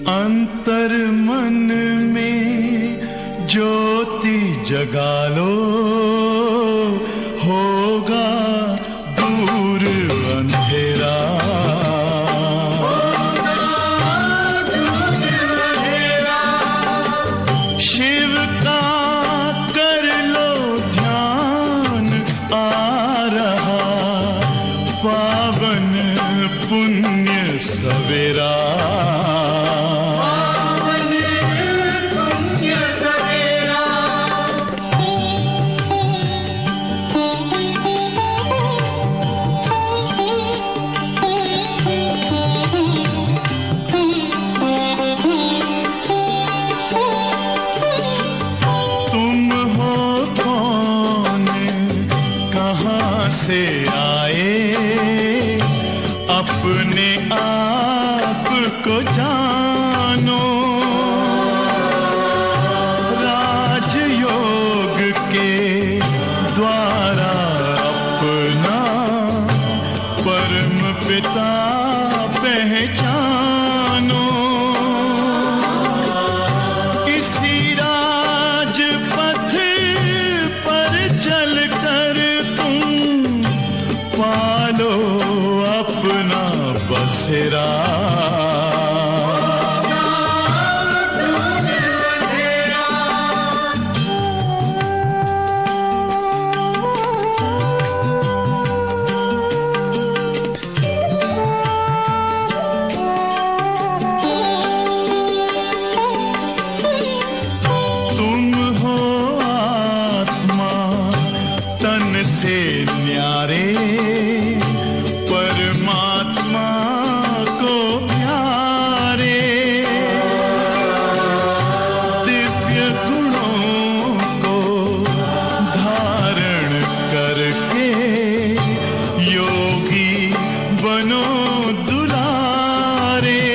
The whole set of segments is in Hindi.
अंतर मन में ज्योति जगा लो, होगा दूर अंधेरा। शिव का कर लो ध्यान, आ रहा पावन पुण्य सवेरा। से आए अपने आप को जानो, राजयोग के द्वारा अपना परम पिता पहचानो। इसी राजपथ पर चलकर पालो अपना बसेरा। तुम हो आत्मा तन से न्यारे, परमात्मा को प्यारे। दिव्य गुणों को धारण करके योगी बनो दुलारे।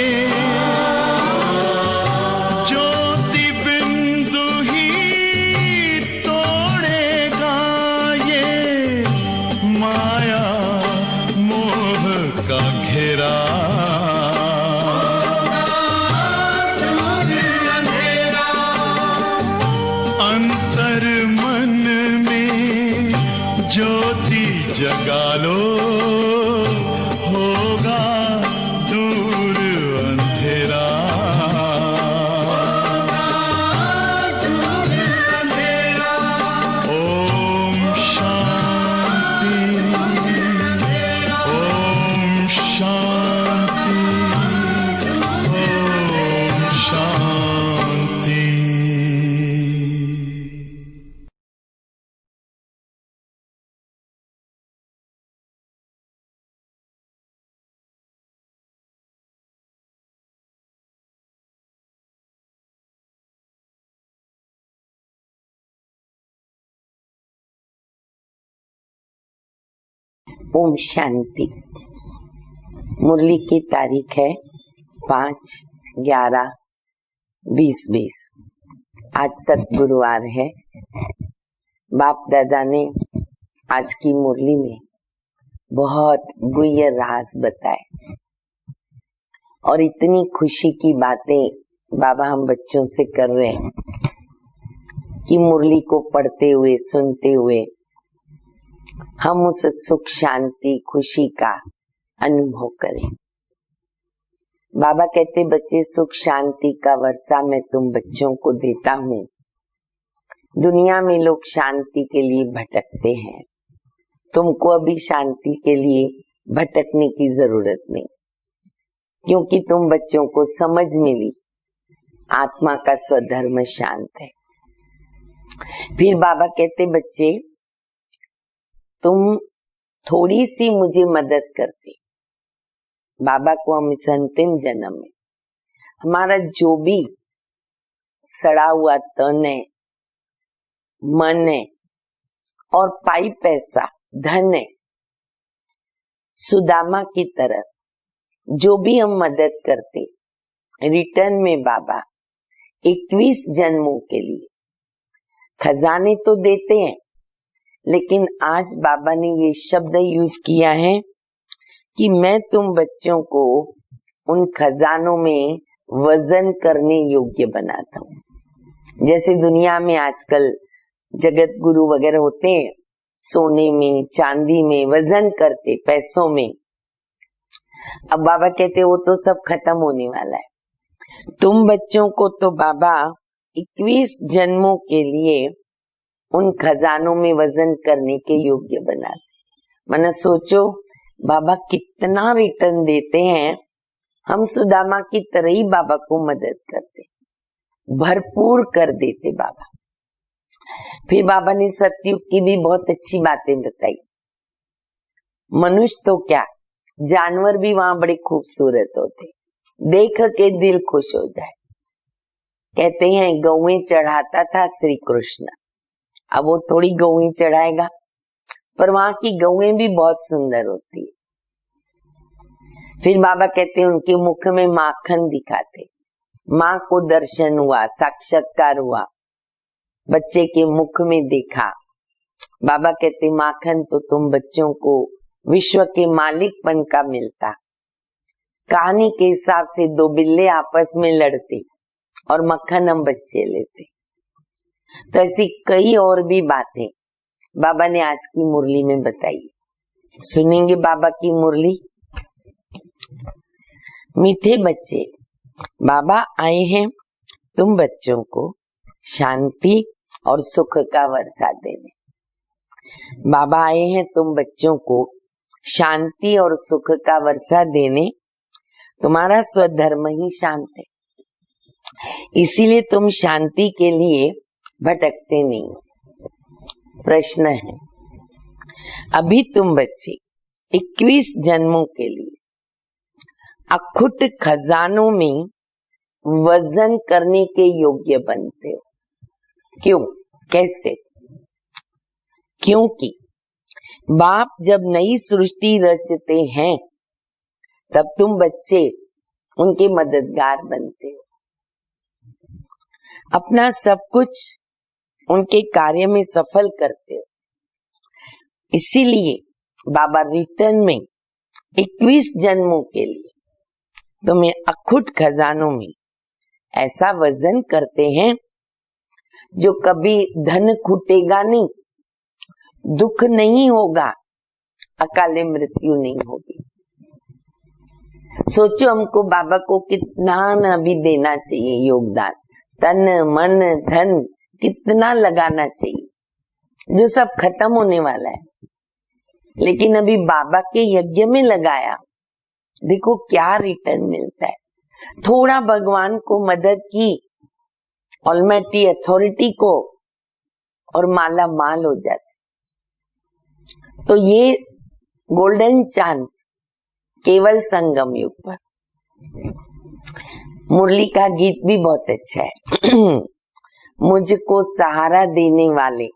ज्योति बिंदु ही तोड़ेगा ये माया का घेरा। अंतर मन में ज्योति जगा लो, होगा दूर अंधेरा। ओम शांति, ओम शांति, ओम शांति। ओम शांति। मुरली की तारीख है 5/11/2020। आज सतगुरुवार है। बाप दादा ने आज की मुरली में बहुत गुह्य राज बताए और इतनी खुशी की बातें बाबा हम बच्चों से कर रहे हैं कि मुरली को पढ़ते हुए सुनते हुए हम उस सुख शांति खुशी का अनुभव करें। बाबा कहते बच्चे सुख शांति का वर्षा मैं तुम बच्चों को देता हूँ। दुनिया में लोग शांति के लिए भटकते हैं, तुमको अभी शांति के लिए भटकने की जरूरत नहीं, क्योंकि तुम बच्चों को समझ मिली आत्मा का स्वधर्म शांत है। फिर बाबा कहते बच्चे तुम थोड़ी सी मुझे मदद करते, बाबा को हम इस अंतिम जन्म में हमारा जो भी सड़ा हुआ तन है, मन है और पाई पैसा धन है, सुदामा की तरह जो भी हम मदद करते, रिटर्न में बाबा 21 जन्मों के लिए खजाने तो देते हैं, लेकिन आज बाबा ने ये शब्द यूज किया है कि मैं तुम बच्चों को उन खजानों में वजन करने योग्य बनाता हूँ। जैसे दुनिया में आजकल जगत गुरु वगैरह होते हैं, सोने में चांदी में वजन करते, पैसों में। अब बाबा कहते वो तो सब खत्म होने वाला है। तुम बच्चों को तो बाबा 21 जन्मों के लिए उन खजानों में वजन करने के योग्य बनाते। मैंने सोचो बाबा कितना रिटर्न देते हैं। हम सुदामा की तरह ही बाबा को मदद करते, भरपूर कर देते बाबा। फिर बाबा ने सतयुग की भी बहुत अच्छी बातें बताई। मनुष्य तो क्या, जानवर भी वहां बड़े खूबसूरत होते, देख के दिल खुश हो जाए। कहते हैं गौएं चढ़ाता था श्री कृष्ण, अब वो थोड़ी गौएं चढ़ाएगा, पर वहां की गौएं भी बहुत सुंदर होती है। फिर बाबा कहते हैं उनके मुख में माखन दिखाते, माँ को दर्शन हुआ, साक्षात्कार हुआ, बच्चे के मुख में देखा। बाबा कहते माखन तो तुम बच्चों को विश्व के मालिकपन का मिलता। कहानी के हिसाब से दो बिल्ले आपस में लड़ते और मक्खन हम बच्चे लेते। तो ऐसी कई और भी बातें बाबा ने आज की मुरली में बताई। सुनेंगे बाबा की मुरली। मीठे बच्चे, बाबा आए हैं तुम बच्चों को शांति और सुख का वर्षा देने। बाबा आए हैं तुम बच्चों को शांति और सुख का वर्षा देने। तुम्हारा स्वधर्म ही शांत है, इसीलिए तुम शांति के लिए भटकते नहीं। प्रश्न है, अभी तुम बच्चे 21 जन्मों के लिए अखुट खजानों में वजन करने के योग्य बनते हो। क्यों, कैसे? क्योंकि बाप जब नई सृष्टि रचते हैं तब तुम बच्चे उनके मददगार बनते हो, अपना सब कुछ उनके कार्य में सफल करते हो। इसीलिए बाबा रिटर्न में 21 जन्मों के लिए तुम्हें अखुट खजानों में ऐसा वजन करते हैं जो कभी धन खुटेगा नहीं, दुख नहीं होगा, अकाले मृत्यु नहीं होगी। सोचो हमको बाबा को कितना न भी देना चाहिए योगदान, तन मन धन कितना लगाना चाहिए, जो सब खत्म होने वाला है। लेकिन अभी बाबा के यज्ञ में लगाया, देखो क्या रिटर्न मिलता है। थोड़ा भगवान को मदद की, ऑलमाइटी अथॉरिटी को, और माला माल हो जाते। तो ये गोल्डन चांस केवल संगम युग पर। मुरली का गीत भी बहुत अच्छा है। मुझको सहारा देने वाले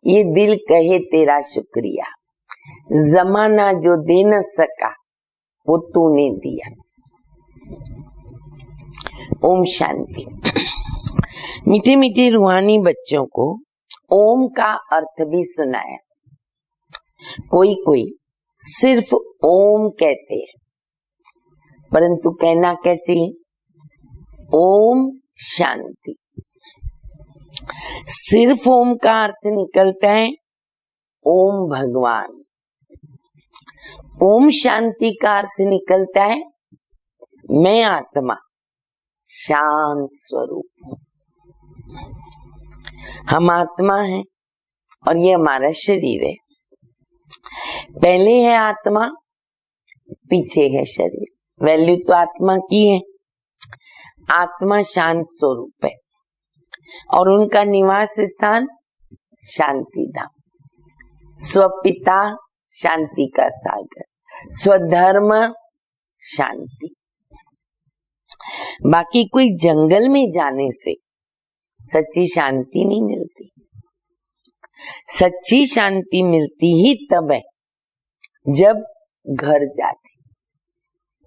ये दिल कहे तेरा शुक्रिया, जमाना जो दे न सका वो तूने दिया। ओम शांति। मीठे मीठे रूहानी बच्चों को ओम का अर्थ भी सुनाया। कोई कोई सिर्फ ओम कहते हैं, परंतु कहना क्या चाहिए? ओम शांति। सिर्फ ओम का अर्थ निकलता है ओम भगवान। ओम शांति का अर्थ निकलता है मैं आत्मा शांत स्वरूप हूं। हम आत्मा हैं और ये हमारा शरीर है। पहले है आत्मा, पीछे है शरीर। वैल्यू तो आत्मा की है। आत्मा शांत स्वरूप है और उनका निवास स्थान शांति धाम। स्वपिता शांति का सागर, स्वधर्म शांति। बाकी कोई जंगल में जाने से सच्ची शांति नहीं मिलती। सच्ची शांति मिलती ही तब है जब घर जाते।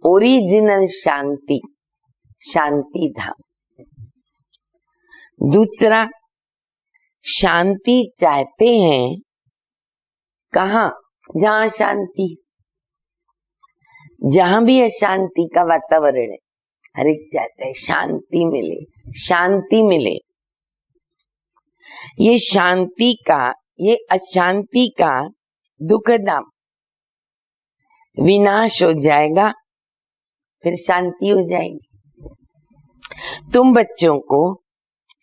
ओरिजिनल शांति, शांति धाम। दूसरा, शांति चाहते हैं कहाँ? जहाँ शांति, जहाँ भी अशांति का वातावरण है, हर एक चाहता है शांति मिले, शांति मिले। ये शांति का, ये अशांति का दुखदाम विनाश हो जाएगा, फिर शांति हो जाएगी। तुम बच्चों को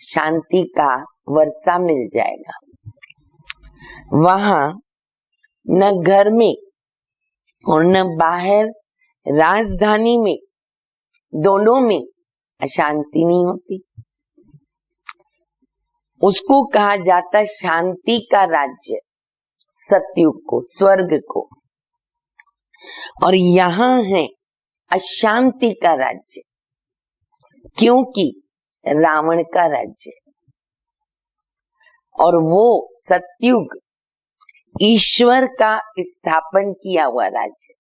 शांति का वर्षा मिल जाएगा। वहां न घर में और न बाहर राजधानी में, दोनों में अशांति नहीं होती। उसको कहा जाता शांति का राज्य, सतयुग को, स्वर्ग को। और यहाँ है अशांति का राज्य, क्योंकि रावण का राज्य, और वो सतयुग ईश्वर का स्थापन किया हुआ राज्य।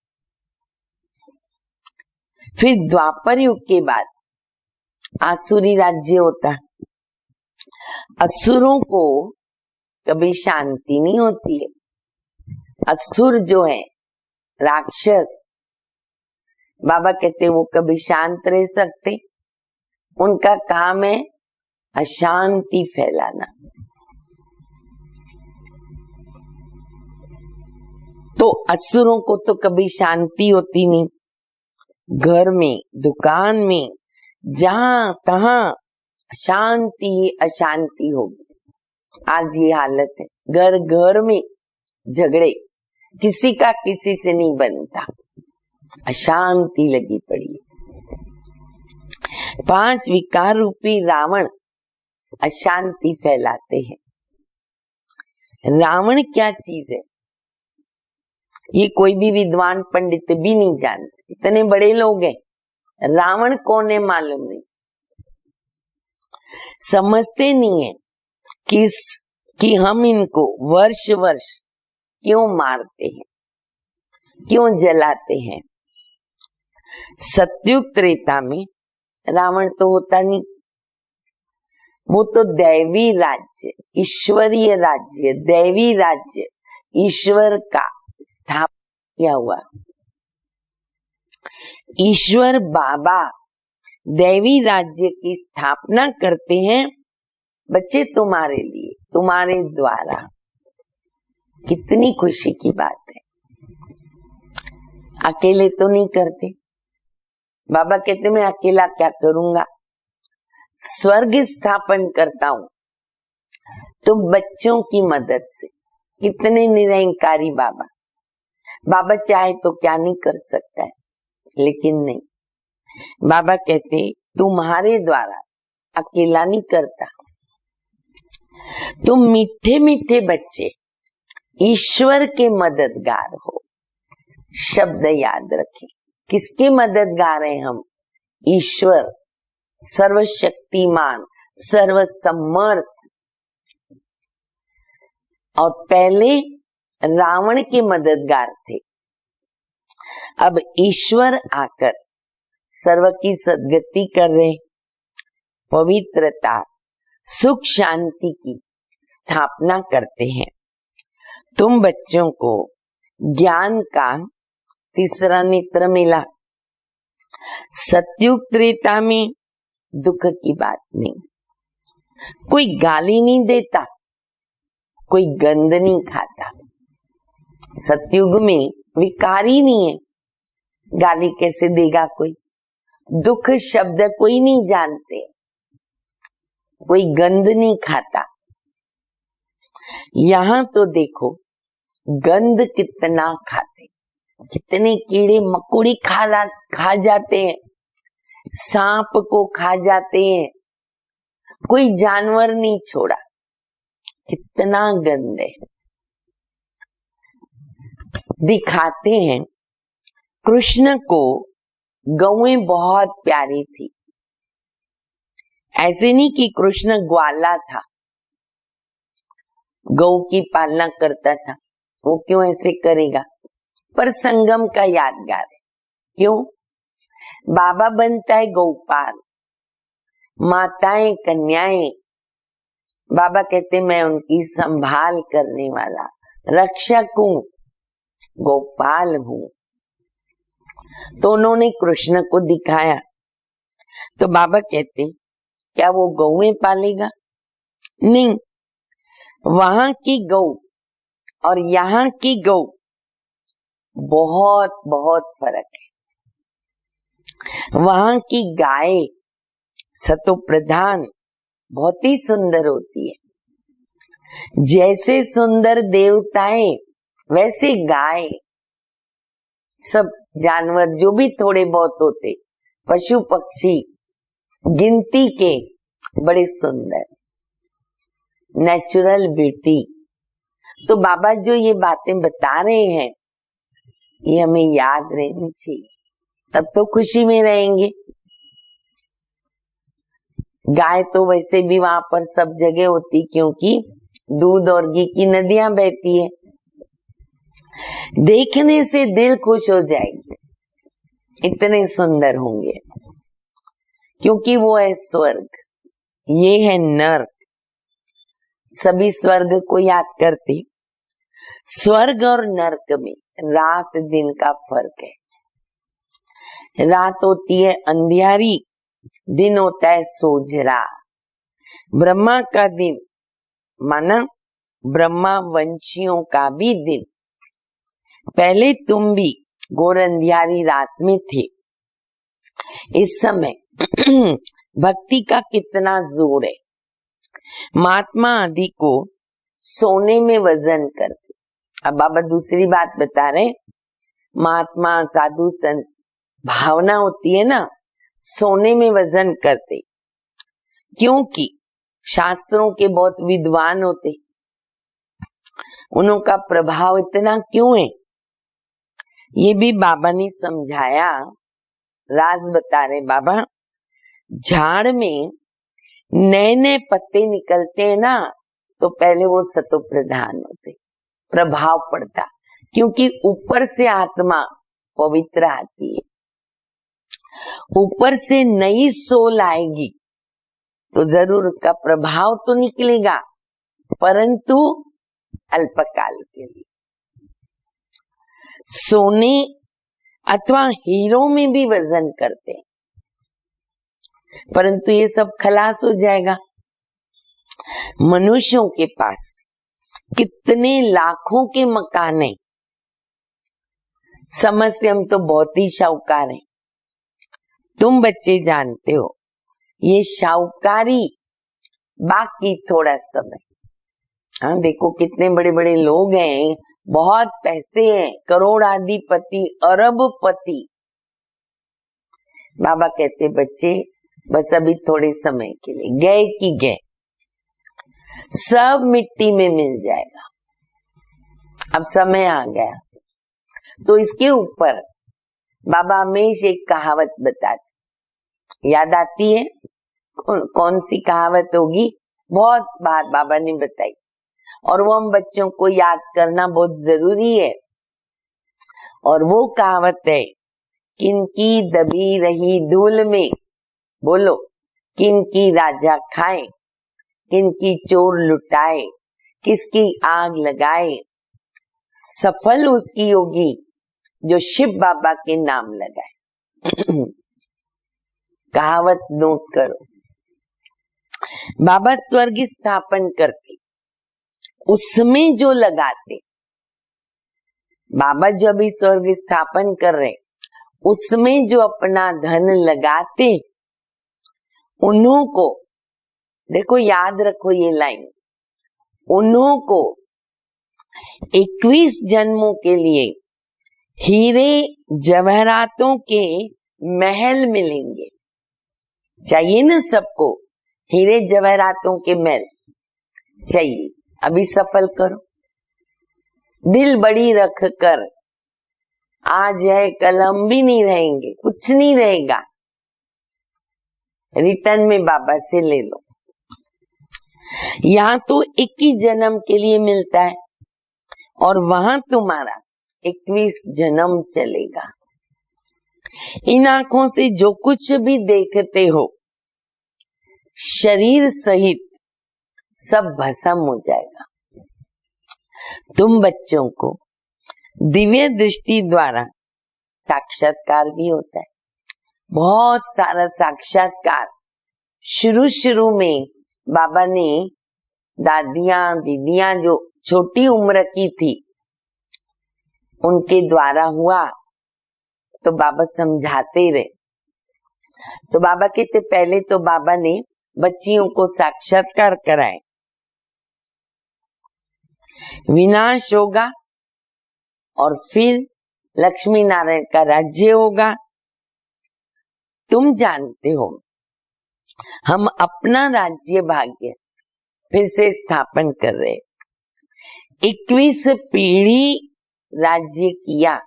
फिर द्वापर युग के बाद आसुरी राज्य होता। असुरों को कभी शांति नहीं होती है। असुर जो है, राक्षस, बाबा कहते वो कभी शांत रह सकते? उनका काम है अशांति फैलाना। तो असुरों को तो कभी शांति होती नहीं। घर में, दुकान में, जहां तहां शांति अशांति होगी। आज ये हालत है, घर घर में झगड़े, किसी का किसी से नहीं बनता, अशांति लगी पड़ी। 5 विकार रूपी रावण अशांति फैलाते हैं। रावण क्या चीज है ये कोई भी विद्वान पंडित भी नहीं जानते। इतने बड़े लोग हैं, रावण कौन है मालूम नहीं, समझते नहीं है कि हम इनको वर्ष वर्ष क्यों मारते हैं, क्यों जलाते हैं। सतयुग त्रेता में रावण तो होता नहीं, वो तो दैवी राज्य, ईश्वरीय राज्य, दैवी राज्य, ईश्वर का स्थापना किया हुआ। ईश्वर बाबा दैवी राज्य की स्थापना करते हैं बच्चे तुम्हारे लिए, तुम्हारे द्वारा। कितनी खुशी की बात है। अकेले तो नहीं करते। बाबा कहते मैं अकेला क्या करूंगा, स्वर्ग स्थापन करता हूं तो बच्चों की मदद से। कितने निरंकारी बाबा। बाबा चाहे तो क्या नहीं कर सकता है, लेकिन नहीं, बाबा कहते तुम्हारे द्वारा, अकेला नहीं करता। तुम मीठे मीठे बच्चे ईश्वर के मददगार हो। शब्द याद रखें, किसके मददगार हैं हम? ईश्वर, सर्वशक्तिमान, सर्वसमर्थ। और पहले रावण के मददगार थे, अब ईश्वर आकर सर्व की सद्गति कर रहे, पवित्रता, सुख शांति की स्थापना करते हैं। तुम बच्चों को ज्ञान का तीसरा नेत्र मिला। सतयुग त्रेता में दुख की बात नहीं, कोई गाली नहीं देता, कोई गंद नहीं खाता। सतयुग में विकारी नहीं है, गाली कैसे देगा कोई? दुख शब्द कोई नहीं जानते, कोई गंद नहीं खाता। यहाँ तो देखो गंद कितना खाते, कितने कीड़े मकोड़ी खा जाते हैं, सांप को खा जाते हैं, कोई जानवर नहीं छोड़ा। कितना गंद है। दिखाते हैं कृष्ण को गौएं बहुत प्यारी थी। ऐसे नहीं कि कृष्ण ग्वाला था, गौ की पालना करता था, वो क्यों ऐसे करेगा? पर संगम का यादगार है। क्यों? बाबा बनता है गौपाल, माताएं कन्याएं, बाबा कहते मैं उनकी संभाल करने वाला रक्षक हूं, गोपाल हूं। तो उन्होंने कृष्ण को दिखाया तो बाबा कहते क्या वो गौएं पालेगा? नहीं, वहां की गौ और यहाँ की गौ बहुत बहुत फर्क है। वहां की गाय सतो प्रधान बहुत ही सुंदर होती है। जैसे सुंदर देवताएं वैसे गाय, सब जानवर जो भी थोड़े बहुत होते, पशु पक्षी गिनती के बड़े सुंदर, नेचुरल ब्यूटी। तो बाबा जो ये बातें बता रहे हैं ये हमें याद रहनी चाहिए, तब तो खुशी में रहेंगे। गाय तो वैसे भी वहां पर सब जगह होती, क्योंकि दूध और घी की नदियां बहती है। देखने से दिल खुश हो जाएगी, इतने सुंदर होंगे, क्योंकि वो है स्वर्ग, ये है नर्क। सभी स्वर्ग को याद करते। स्वर्ग और नर्क में रात दिन का फर्क है। रात होती है अंधियारी, दिन होता है सोजरा। ब्रह्मा का दिन माना ब्रह्मा वंशियों का भी दिन। पहले तुम भी घोर अंधियारी रात में थे। इस समय भक्ति का कितना जोर है। महात्मा आदि को सोने में वजन करते। अब बाबा दूसरी बात बता रहे, महात्मा साधु संत भावना होती है ना, सोने में वजन करते, क्योंकि शास्त्रों के बहुत विद्वान होते, उनका प्रभाव इतना क्यों है ये भी बाबा ने समझाया। राज बता रहे बाबा, झाड़ में नए नए पत्ते निकलते हैं ना, तो पहले वो सतो प्रधान होते, प्रभाव पड़ता, क्योंकि ऊपर से आत्मा पवित्र आती है, ऊपर से नई सोल आएगी तो जरूर उसका प्रभाव तो निकलेगा, परंतु अल्पकाल के लिए। सोने अथवा हीरो में भी वजन करते हैं, परंतु ये सब खलास हो जाएगा। मनुष्यों के पास कितने लाखों के मकान हैं, समझते हम तो बहुत ही शाहूकार हैं। तुम बच्चे जानते हो ये शाहूकारी बाकी थोड़ा समय। हाँ, देखो कितने बड़े बड़े लोग हैं, बहुत पैसे हैं, करोड़ाधिपति, अरबपति। बाबा कहते बच्चे बस अभी थोड़े समय के लिए, गए कि गए, सब मिट्टी में मिल जाएगा। अब समय आ गया, तो इसके ऊपर बाबा हमेशा एक कहावत बताते, याद आती है? कौन सी कहावत होगी? बहुत बार बाबा ने बताई, और वो हम बच्चों को याद करना बहुत जरूरी है। और वो कहावत है, किनकी दबी रही धूल में, बोलो, किनकी राजा खाए, किनकी चोर लुटाए, किसकी आग लगाए, सफल उसकी होगी जो शिव बाबा के नाम लगाए। कहावत नोट करो। बाबा स्वर्ग स्थापन करते, उसमें जो लगाते, बाबा जो अभी स्वर्ग स्थापन कर रहे, उसमें जो अपना धन लगाते, उन्हों को देखो, याद रखो ये लाइन, उन्हों को 21 जन्मों के लिए हीरे जवाहरातों के महल मिलेंगे। चाहिए ना सबको हीरे जवाहरातों के महल? चाहिए। अभी सफल करो, दिल बड़ी रख कर। आज है कल हम भी नहीं रहेंगे, कुछ नहीं रहेगा, रिटर्न में बाबा से ले लो। यहाँ तो 21 जन्म के लिए मिलता है, और वहां तुम्हारा 21 जन्म चलेगा। इन आंखों से जो कुछ भी देखते हो, शरीर सहित सब भस्म हो जाएगा। तुम बच्चों को दिव्य दृष्टि द्वारा साक्षात्कार भी होता है, बहुत सारा साक्षात्कार। शुरू में बाबा ने दादियां दीदियां जो छोटी उम्र की थी उनके द्वारा हुआ, तो बाबा समझाते रहे। तो बाबा कहते पहले तो बाबा ने बच्चियों को साक्षात्कार कराए, विनाश होगा और फिर लक्ष्मी नारायण का राज्य होगा। तुम जानते हो हम अपना राज्य भाग्य फिर से स्थापन कर रहे। 21 पीढ़ी राज्य किया,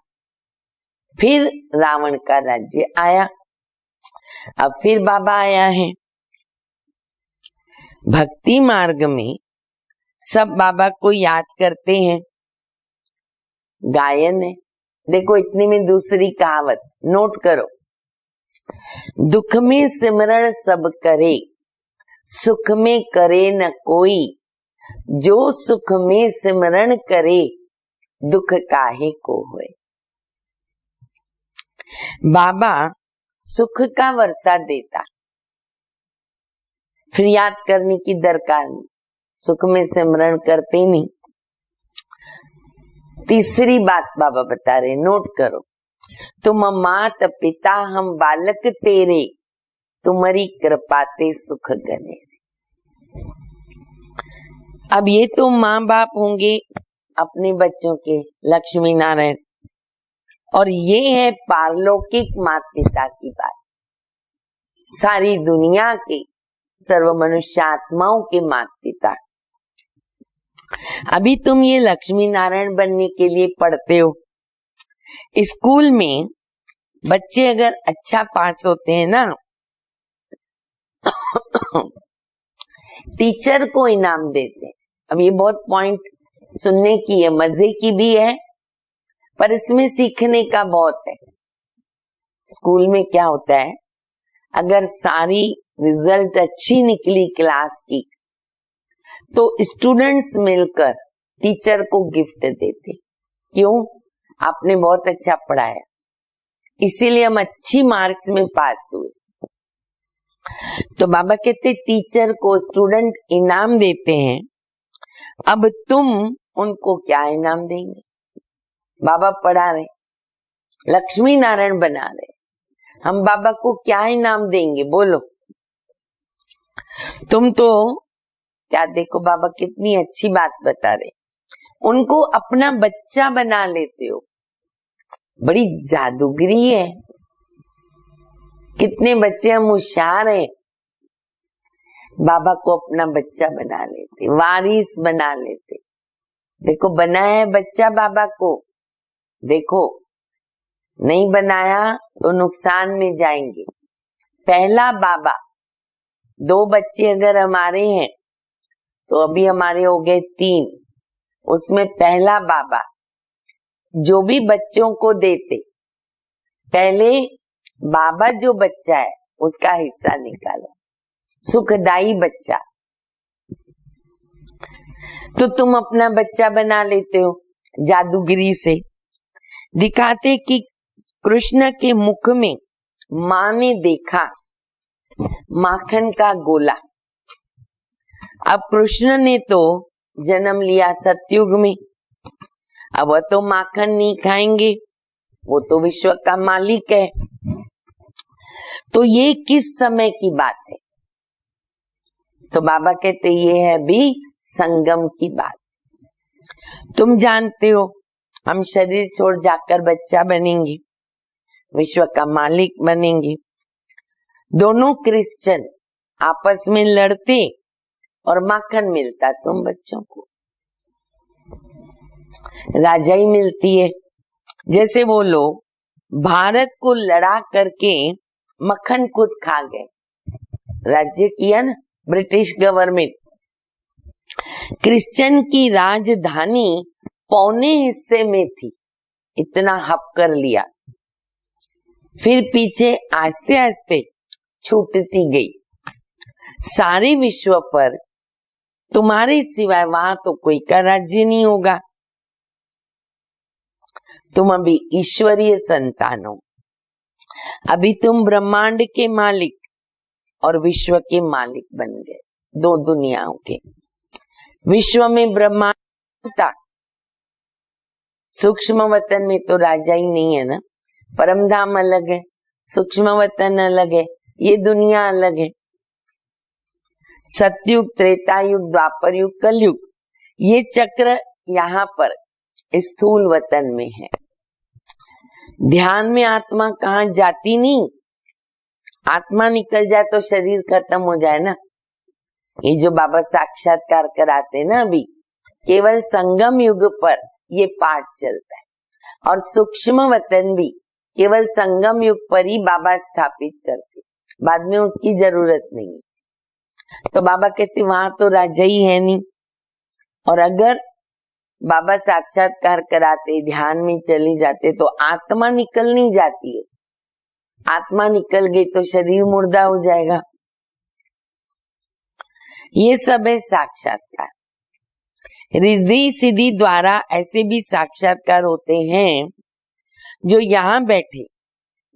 फिर रावण का राज्य आया, अब फिर बाबा आया है। भक्ति मार्ग में सब बाबा को याद करते हैं। गायन है, देखो इतने में दूसरी कहावत नोट करो, दुख में सिमरण सब करे, सुख में करे न कोई, जो सुख में सिमरण करे, दुख काहे को होए। बाबा सुख का वर्षा देता, फिर याद करने की दरकार नहीं, सुख में सिमरण करते नहीं। तीसरी बात बाबा बता रहे, नोट करो, तुम मात पिता हम बालक तेरे, तुम्हारी कृपा ते सुख गने। अब ये तो माँ बाप होंगे अपने बच्चों के, लक्ष्मी नारायण, और ये है पारलौकिक माता पिता की बात, सारी दुनिया के सर्व मनुष्य आत्माओं के माता पिता। अभी तुम ये लक्ष्मी नारायण बनने के लिए पढ़ते हो। स्कूल में बच्चे अगर अच्छा पास होते हैं ना, टीचर को इनाम देते हैं। अब ये बहुत पॉइंट सुनने की है, मजे की भी है, पर इसमें सीखने का बहुत है। स्कूल में क्या होता है, अगर सारी रिजल्ट अच्छी निकली क्लास की, तो स्टूडेंट्स मिलकर टीचर को गिफ्ट देते। क्यों? आपने बहुत अच्छा पढ़ाया, इसीलिए हम अच्छी मार्क्स में पास हुए। तो बाबा कहते टीचर को स्टूडेंट इनाम देते हैं, अब तुम उनको क्या इनाम देंगे? बाबा पढ़ा रहे, लक्ष्मी नारायण बना रहे, हम बाबा को क्या इनाम देंगे? बोलो। तुम तो क्या, देखो बाबा कितनी अच्छी बात बता रहे, उनको अपना बच्चा बना लेते हो, बड़ी जादूगरी है। कितने बच्चे हम होशियार हैं, बाबा को अपना बच्चा बना लेते, वारिस बना लेते। देखो बनाया है बच्चा बाबा को, देखो नहीं बनाया तो नुकसान में जाएंगे। पहला बाबा, 2 बच्चे अगर हमारे हैं तो अभी हमारे हो गए 3, उसमें पहला बाबा जो भी बच्चों को देते, पहले बाबा जो बच्चा है उसका हिस्सा निकालो, सुखदाई बच्चा। तो तुम अपना बच्चा बना लेते हो जादूगिरी से। दिखाते कि कृष्ण के मुख में माँ ने देखा माखन का गोला। अब कृष्ण ने तो जन्म लिया सतयुग में, अब वह तो माखन नहीं खाएंगे, वो तो विश्व का मालिक है। तो ये किस समय की बात है? तो बाबा कहते ये है भी संगम की बात। तुम जानते हो हम शरीर छोड़ जाकर बच्चा बनेंगे, विश्व का मालिक बनेंगे। दोनों क्रिश्चियन आपस में लड़ते और माखन मिलता तुम बच्चों को, राजाई मिलती है। जैसे वो लोग भारत को लड़ा करके मक्खन खुद खा गए, राज्य किया ना ब्रिटिश गवर्नमेंट। क्रिश्चियन की राजधानी पौने हिस्से में थी, इतना हप कर लिया, फिर पीछे आस्ते आस्ते छूटती गई। सारे विश्व पर तुम्हारे सिवाय वहां तो कोई का राज्य नहीं होगा। तुम अभी ईश्वरीय संतान हो, अभी तुम ब्रह्मांड के मालिक और विश्व के मालिक बन गए, दो दुनियाओं के। विश्व में ब्रह्मांड था, सूक्ष्म वतन में तो राजा ही नहीं है ना। परम धाम अलग है, सूक्ष्म वतन अलग है, ये दुनिया अलग है। सतयुग, त्रेता युग, द्वापर युग, कलयुग, ये चक्र यहाँ पर स्थूल वतन में है। ध्यान में आत्मा कहाँ जाती नहीं, आत्मा निकल जाए तो शरीर खत्म हो जाए ना। ये जो बाबा साक्षात्कार कराते ना, अभी केवल संगम युग पर ये पाठ चलता है, और सूक्ष्म वतन भी केवल संगम युग पर ही बाबा स्थापित करते, बाद में उसकी जरूरत नहीं। तो बाबा कहते वहां तो राजा ही है नहीं। और अगर बाबा साक्षात्कार कराते, ध्यान में चले जाते, तो आत्मा निकल नहीं जाती है। आत्मा निकल गई तो शरीर मुर्दा हो जाएगा। ये सब है साक्षात्कार। रिद्धि सिद्धि द्वारा ऐसे भी साक्षात्कार होते हैं जो यहाँ बैठे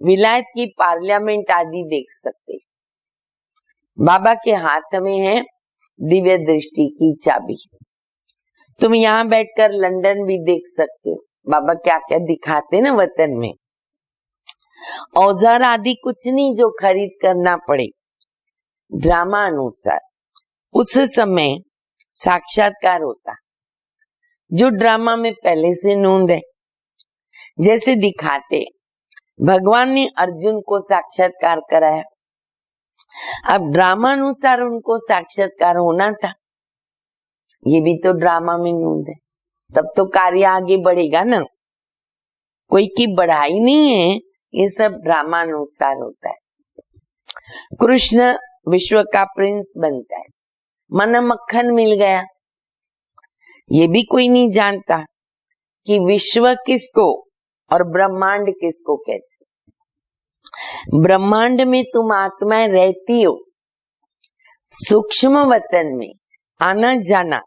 विलायत की पार्लियामेंट आदि देख सकते। बाबा के हाथ में है दिव्य दृष्टि की चाबी। तुम यहाँ बैठकर लंदन भी देख सकते हो, बाबा क्या क्या दिखाते ना वतन में। औजार आदि कुछ नहीं जो खरीद करना पड़े, ड्रामा अनुसार उस समय साक्षात्कार होता, जो ड्रामा में पहले से नोंद है। जैसे दिखाते भगवान ने अर्जुन को साक्षात्कार कराया, अब ड्रामा अनुसार उनको साक्षात्कार होना था, ये भी तो ड्रामा में नोंद है। तब तो कार्य आगे बढ़ेगा ना, कोई की बढ़ाई नहीं है, ये सब ड्रामा अनुसार होता है। कृष्ण विश्व का प्रिंस बनता है, मन मक्खन मिल गया। ये भी कोई नहीं जानता कि विश्व किसको और ब्रह्मांड किसको कहते। ब्रह्मांड में तुम आत्माएं रहती हो, सूक्ष्म वतन में आना जाना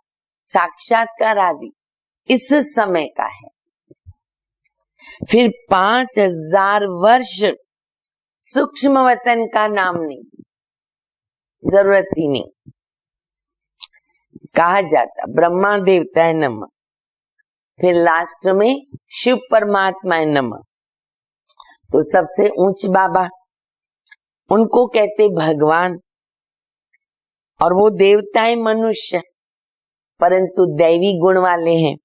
साक्षात्कार आदि इस समय का है। फिर 5000 वर्ष सूक्ष्म वतन का नाम नहीं, जरूरत ही नहीं। कहा जाता ब्रह्मा देवता है नमः, फिर लास्ट में शिव परमात्मा है नमः। तो सबसे ऊंच बाबा, उनको कहते भगवान, और वो देवताएं मनुष्य परंतु दैवी गुण वाले हैं।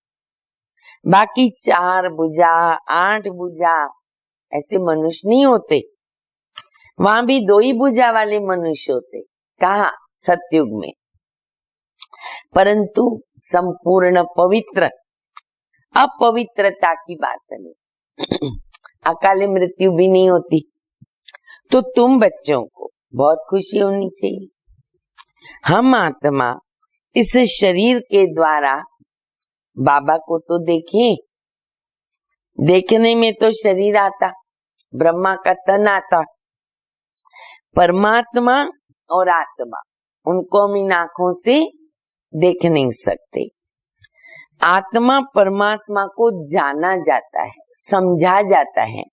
बाकी 4 भुजा 8 भुजा ऐसे मनुष्य नहीं होते, वहां भी 2 ही भुजा वाले मनुष्य होते। कहा? सतयुग में। परंतु संपूर्ण पवित्र, अपवित्रता की बात नहीं, अकाले मृत्यु भी नहीं होती। तो तुम बच्चों को बहुत खुशी होनी चाहिए। हम आत्मा इस शरीर के द्वारा बाबा को तो देखें, देखने में तो शरीर आता, ब्रह्मा का तन आता, परमात्मा और आत्मा उनको हम इन आंखों से देख नहीं सकते। आत्मा परमात्मा को जाना जाता है, समझा जाता है।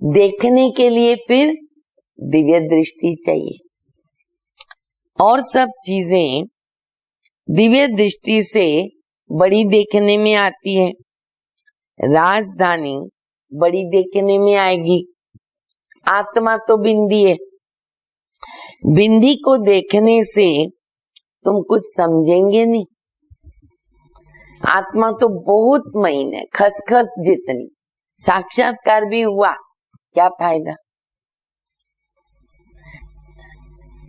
देखने के लिए फिर दिव्य दृष्टि चाहिए, और सब चीजें दिव्य दृष्टि से बड़ी देखने में आती है। राजधानी बड़ी देखने में आएगी, आत्मा तो बिंदी है। बिंदी को देखने से तुम कुछ समझेंगे नहीं। आत्मा तो बहुत महीन है, खसखस जितनी। साक्षात्कार भी हुआ, क्या फायदा।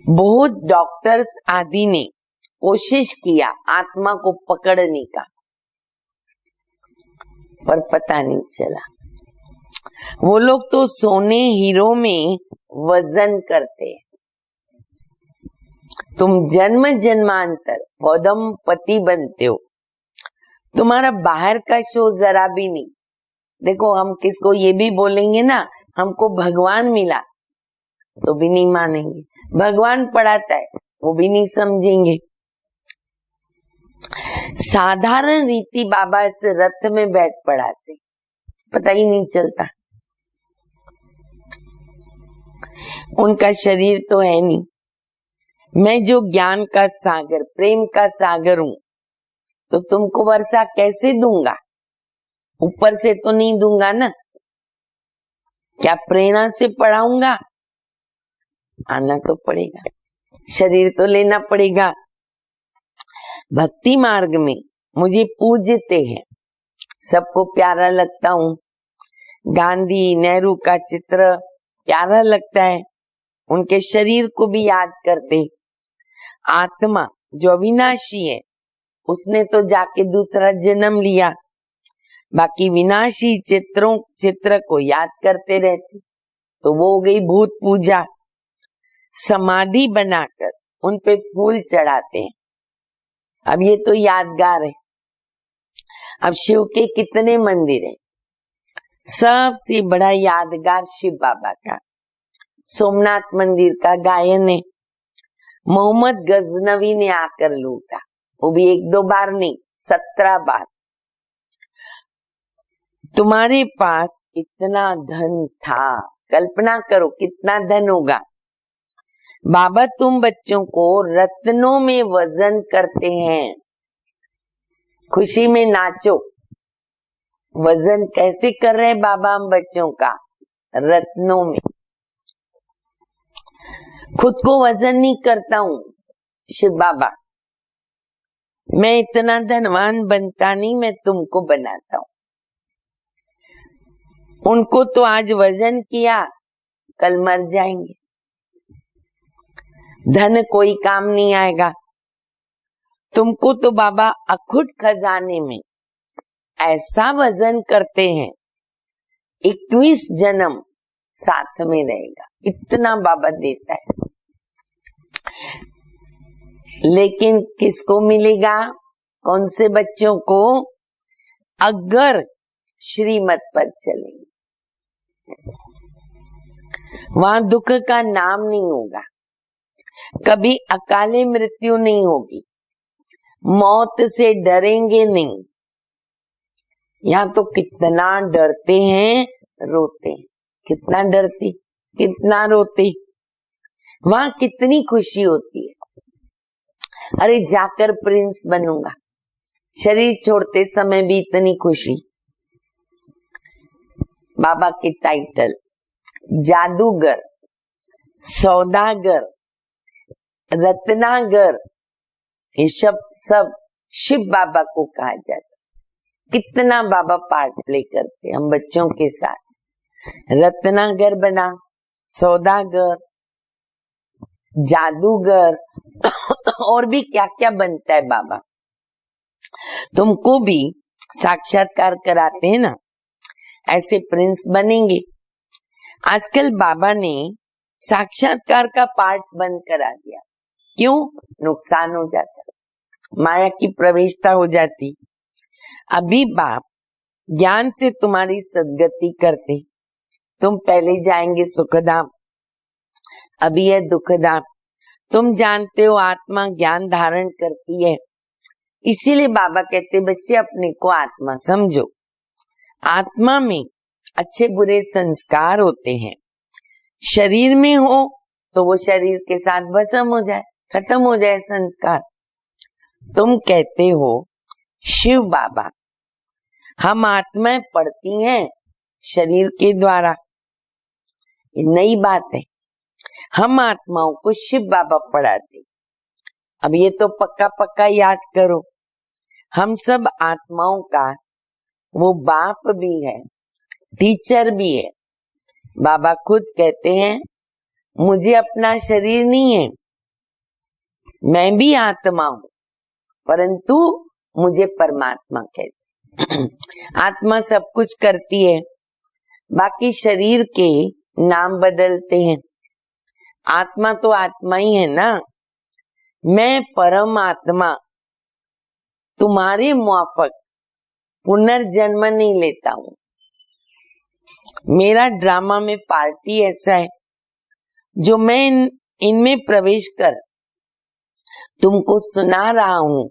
बहुत डॉक्टर्स आदि ने कोशिश किया आत्मा को पकड़ने का, पर पता नहीं चला। वो लोग तो सोने हीरो में वजन करते हैं। तुम जन्म जन्मांतर पौधम पति बनते हो, तुम्हारा बाहर का शो जरा भी नहीं। देखो, हम किसको ये भी बोलेंगे ना हमको भगवान मिला, तो भी नहीं मानेंगे। भगवान पढ़ाता है, वो भी नहीं समझेंगे। साधारण रीति बाबा इस रथ में बैठ पढ़ाते, पता ही नहीं चलता। उनका शरीर तो है नहीं। मैं जो ज्ञान का सागर, प्रेम का सागर हूं, तो तुमको वर्षा कैसे दूंगा? ऊपर से तो नहीं दूंगा ना, क्या प्रेरणा से पढ़ाऊंगा? आना तो पड़ेगा, शरीर तो लेना पड़ेगा। भक्ति मार्ग में मुझे पूजते हैं, सबको प्यारा लगता हूँ। गांधी नेहरू का चित्र प्यारा लगता है, उनके शरीर को भी याद करते। आत्मा जो अविनाशी है, उसने तो जाके दूसरा जन्म लिया, बाकी विनाशी चित्र को याद करते रहते, तो वो हो गई भूत पूजा। समाधि बनाकर उन पे फूल चढ़ाते हैं। अब ये तो यादगार है। अब शिव के कितने मंदिर हैं, सबसे बड़ा यादगार शिव बाबा का सोमनाथ मंदिर का गायन है। मोहम्मद गजनवी ने आकर लूटा, वो भी 1-2 बार नहीं, 17 बार। तुम्हारे पास इतना धन था, कल्पना करो कितना धन होगा। बाबा तुम बच्चों को रत्नों में वजन करते हैं, खुशी में नाचो। वजन कैसे कर रहे हैं बाबा हम बच्चों का? रत्नों में। खुद को वजन नहीं करता हूँ शिव बाबा, मैं इतना धनवान बनता नहीं, मैं तुमको बनाता हूँ। उनको तो आज वजन किया, कल मर जाएंगे, धन कोई काम नहीं आएगा। तुमको तो बाबा अखुट खजाने में ऐसा वजन करते हैं, 21 जन्म साथ में रहेगा, इतना बाबा देता है। लेकिन किसको मिलेगा? कौन से बच्चों को? अगर श्रीमत पर चलेंगे, वहां दुख का नाम नहीं होगा, कभी अकाले मृत्यु नहीं होगी, मौत से डरेंगे नहीं। यहाँ तो कितना डरते हैं, रोते हैं, कितना डरते, कितना रोते। वहां कितनी खुशी होती है, अरे जाकर प्रिंस बनूंगा। शरीर छोड़ते समय भी इतनी खुशी। बाबा की टाइटल जादूगर, सौदागर, रत्नागर, ये सब शिव बाबा को कहा जाता। कितना बाबा पार्ट प्ले करते हम बच्चों के साथ। रत्नागर बना, सौदागर, जादूगर और भी क्या क्या बनता है बाबा। तुमको भी साक्षात्कार कराते हैं ना, ऐसे प्रिंस बनेंगे। आजकल बाबा ने साक्षात्कार का पार्ट बंद करा दिया। क्यों? नुकसान हो जाता, माया की प्रवेशता हो जाती। अभी बाप ज्ञान से तुम्हारी सद्गति करते, तुम पहले जाएंगे सुखधाम, अभी है दुखधाम। तुम जानते हो आत्मा ज्ञान धारण करती है, इसीलिए बाबा कहते बच्चे अपने को आत्मा समझो। आत्मा में अच्छे बुरे संस्कार होते हैं, शरीर में हो तो वो शरीर के साथ भस्म हो जाए, खत्म हो जाए संस्कार। तुम कहते हो शिव बाबा, हम आत्माएं पढ़ती हैं शरीर के द्वारा, ये नई बात है। हम आत्माओं को शिव बाबा पढ़ाते। अब ये तो पक्का पक्का याद करो, हम सब आत्माओं का वो बाप भी है, टीचर भी है। बाबा खुद कहते हैं मुझे अपना शरीर नहीं है, मैं भी आत्मा हूं, परंतु मुझे परमात्मा कहते। आत्मा सब कुछ करती है, बाकी शरीर के नाम बदलते हैं। आत्मा तो आत्मा ही है ना। मैं परम आत्मा तुम्हारे मुआफक पुनर्जन्म नहीं लेता हूं। मेरा ड्रामा में पार्टी ऐसा है जो मैं इनमें प्रवेश कर तुमको सुना रहा हूं,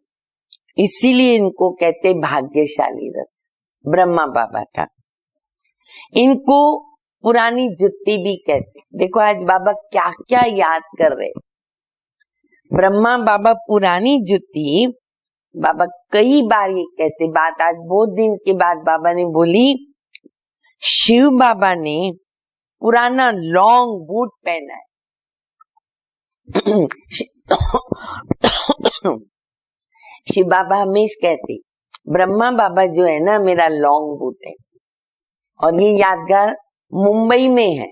इसीलिए इनको कहते भाग्यशाली रथ ब्रह्मा बाबा का। इनको पुरानी जुत्ती भी कहते। देखो आज बाबा क्या क्या याद कर रहे। ब्रह्मा बाबा पुरानी जुत्ती, बाबा कई बार ये कहते। बात आज बहुत दिन के बाद बाबा ने बोली, शिव बाबा ने पुराना लॉन्ग बूट पहना है। शिव बाबा हमेशा कहते, ब्रह्मा बाबा जो है ना मेरा लॉन्ग बूट है। और ये यादगार मुंबई में है,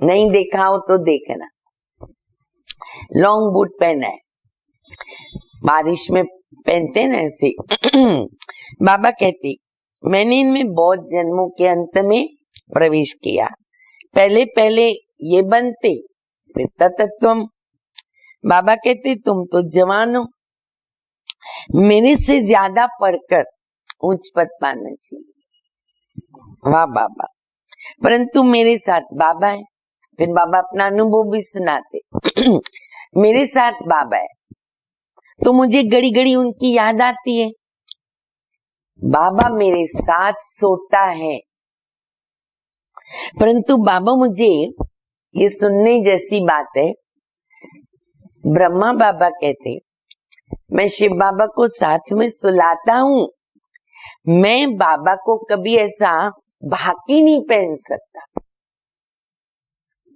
नहीं देखा हो तो देखना। लॉन्ग बूट पहना है, बारिश में पहनते ना ऐसे। बाबा कहते, मैंने इनमें बहुत जन्मों के अंत में प्रवेश किया। पहले पहले ये बनते, फिर तत्त्वम। बाबा कहते तुम तो जवान हो, मेरे से ज्यादा पढ़कर उच्च पद पाना चाहिए। वाह बाबा, परंतु मेरे साथ बाबा है। फिर बाबा अपना अनुभव भी सुनाते। मेरे साथ बाबा है तो मुझे घड़ी घड़ी उनकी याद आती है। बाबा मेरे साथ सोता है, परंतु बाबा मुझे, ये सुनने जैसी बात है, ब्रह्मा बाबा कहते मैं शिव बाबा को साथ में सुलाता हूँ। मैं बाबा को कभी ऐसा भाकी नहीं पहन सकता।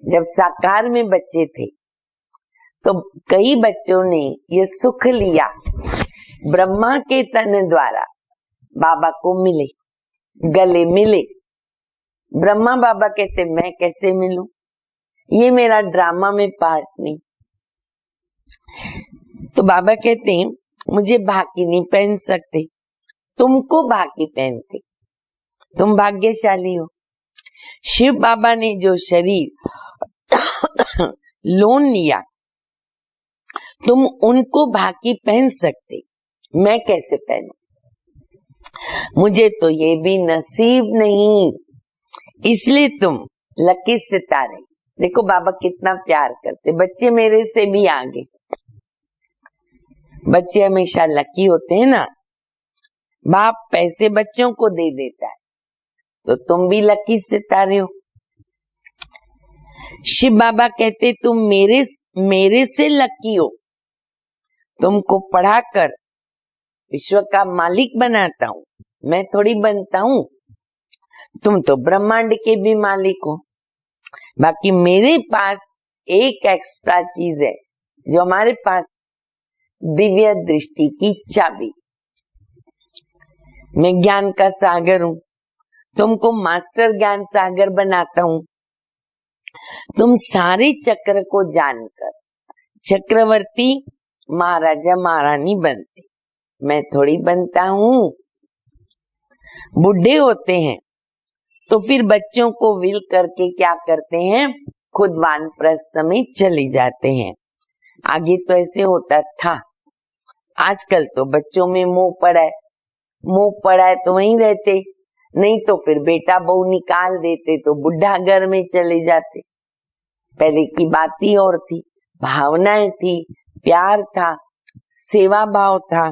जब साकार में बच्चे थे तो कई बच्चों ने ये सुख लिया, ब्रह्मा के तन द्वारा बाबा को मिले, गले मिले। ब्रह्मा बाबा कहते मैं कैसे मिलूं, ये मेरा ड्रामा में पार्ट नहीं। तो बाबा कहते हैं मुझे भाकी नहीं पहन सकते, तुमको भाकी पहनते, तुम भाग्यशाली हो। शिव बाबा ने जो शरीर लोन लिया, तुम उनको भाकी पहन सकते, मैं कैसे पहनूं? मुझे तो ये भी नसीब नहीं, इसलिए तुम लकी सितारे। देखो बाबा कितना प्यार करते, बच्चे मेरे से भी आगे। बच्चे हमेशा लकी होते हैं ना, बाप पैसे बच्चों को दे देता है, तो तुम भी लकी सितारे हो। शिव बाबा कहते तुम मेरे से लकी हो, तुमको पढ़ाकर विश्व का मालिक बनाता हूँ, मैं थोड़ी बनता हूँ। तुम तो ब्रह्मांड के भी मालिक हो। बाकी मेरे पास एक एक्स्ट्रा चीज है जो हमारे पास, दिव्य दृष्टि की चाबी। मैं ज्ञान का सागर हूँ, तुमको मास्टर ज्ञान सागर बनाता हूँ। तुम सारे चक्र को जानकर चक्रवर्ती महाराजा महारानी बनते, मैं थोड़ी बनता हूँ। बुढ़े होते हैं तो फिर बच्चों को विल करके क्या करते हैं, खुद वानप्रस्थ में चले जाते हैं। आगे तो ऐसे होता था, आजकल तो बच्चों में मोह पड़ा है, मोह पड़ा है तो वहीं रहते, नहीं तो फिर बेटा बहू निकाल देते तो बुढ़ा घर में चले जाते। पहले की बात ही और थी, भावनाएं थी, प्यार था, सेवा भाव था।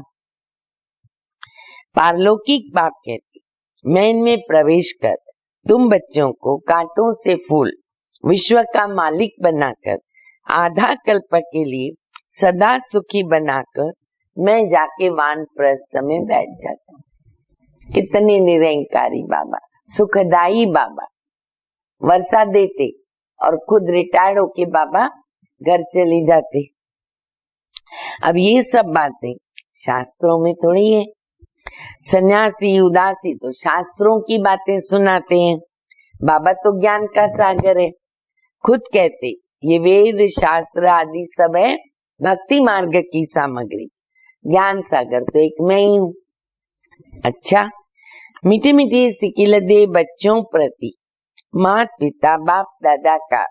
पारलौकिक बाप कहती मैं इनमें प्रवेश कर तुम बच्चों को कांटों से फूल विश्व का मालिक बनाकर आधा कल्प के लिए सदा सुखी बनाकर मैं जाके वानप्रस्थ में बैठ जाता हूँ। कितने निरंकारी बाबा, सुखदाई बाबा, वर्षा देते और खुद रिटायर्ड होके बाबा घर चले जाते। अब ये सब बातें शास्त्रों में थोड़ी है। सन्यासी उदासी तो शास्त्रों की बातें सुनाते हैं, बाबा तो ज्ञान का सागर है। खुद कहते ये वेद शास्त्र आदि सब है भक्ति मार्ग की सामग्री, ज्ञान सागर तो एक मैं ही हूँ। अच्छा, मीठे मीठे सिकिलदे बच्चों प्रति माता पिता बाप दादा का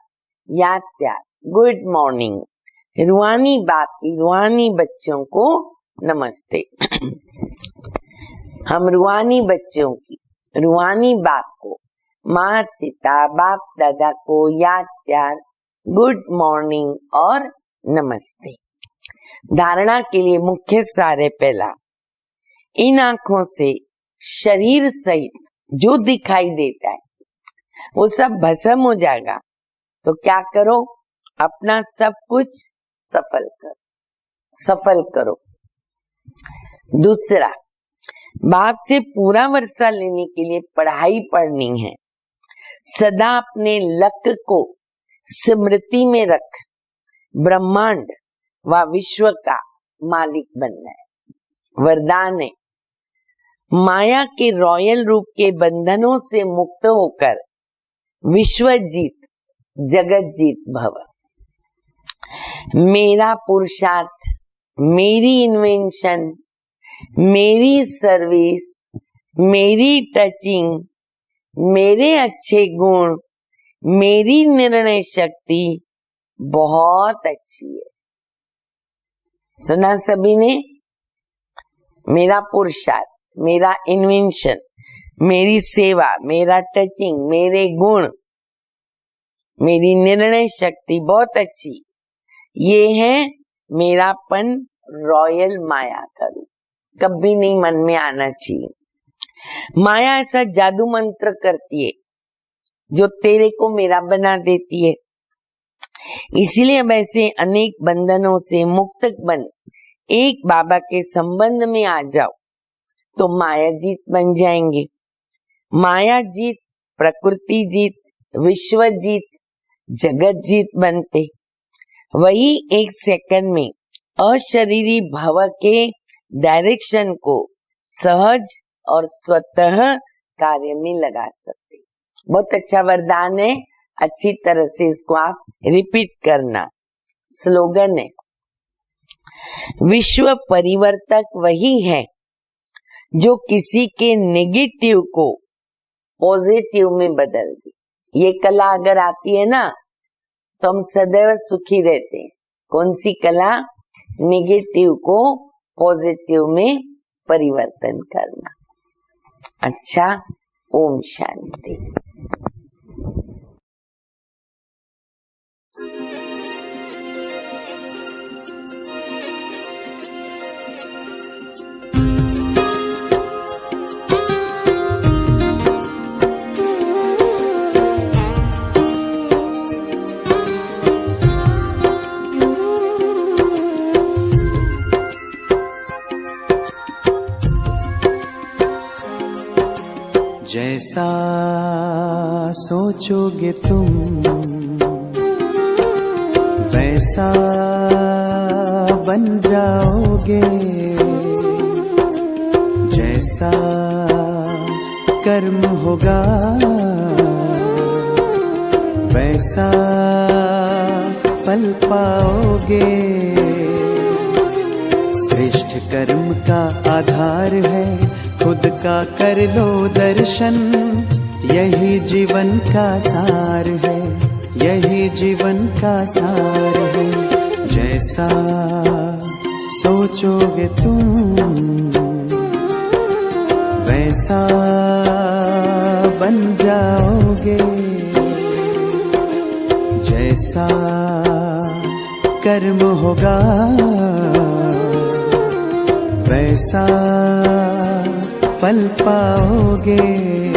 याद प्यार, गुड मॉर्निंग। रूहानी बाप की रूहानी बच्चों को नमस्ते। हम रूहानी बच्चों की रूहानी बाप को, माता पिता बाप दादा को याद प्यार, गुड मॉर्निंग और नमस्ते। धारणा के लिए मुख्य सारे पहला, इन आंखों से शरीर सहित जो दिखाई देता है वो सब भस्म हो जाएगा। तो क्या करो, अपना सब कुछ सफल करो। दूसरा, बाप से पूरा वर्षा लेने के लिए पढ़ाई पढ़नी है। सदा अपने लक्ष्य को स्मृति में रख ब्रह्मांड व विश्व का मालिक बनना है। वरदान है, माया के रॉयल रूप के बंधनों से मुक्त होकर विश्व जीत जगत जीत भव। मेरा पुरुषार्थ, मेरी इन्वेंशन, मेरी सर्विस, मेरी टचिंग, मेरे अच्छे गुण, मेरी निर्णय शक्ति बहुत अच्छी है। सुना सभी ने? मेरा पुरुषार्थ, मेरा इन्वेंशन, मेरी सेवा, मेरा टचिंग, मेरे गुण, मेरी निर्णय शक्ति बहुत अच्छी। ये है मेरापन रॉयल माया का रूप। कभी नहीं मन में आना चाहिए। माया ऐसा जादू मंत्र करती है जो तेरे को मेरा बना देती है। इसलिए अब ऐसे अनेक बंधनों से मुक्त बन एक बाबा के संबंध में आ जाओ तो माया जीत बन जाएंगे। माया जीत, प्रकृति जीत, विश्व जीत, जगत जीत बनते। वही एक सेकंड में अशरीरी भव के डायरेक्शन को सहज और स्वतः कार्य में लगा सकते। बहुत अच्छा वरदान है, अच्छी तरह से इसको आप रिपीट करना। स्लोगन है, विश्व परिवर्तक वही है जो किसी के नेगेटिव को पॉजिटिव में बदल दे। ये कला अगर आती है ना तो हम सदैव सुखी रहते हैं। कौन सी कला? नेगेटिव को पॉजिटिव में परिवर्तन करना। अच्छा, ओम शांति। जैसा सोचोगे तुम वैसा बन जाओगे। जैसा कर्म होगा वैसा फल पाओगे। श्रेष्ठ कर्म का आधार है खुद का कर लो दर्शन। यही जीवन का सार है, यही जीवन का सार है। जैसा सोचोगे तुम वैसा बन जाओगे। जैसा कर्म होगा वैसा फल पाओगे।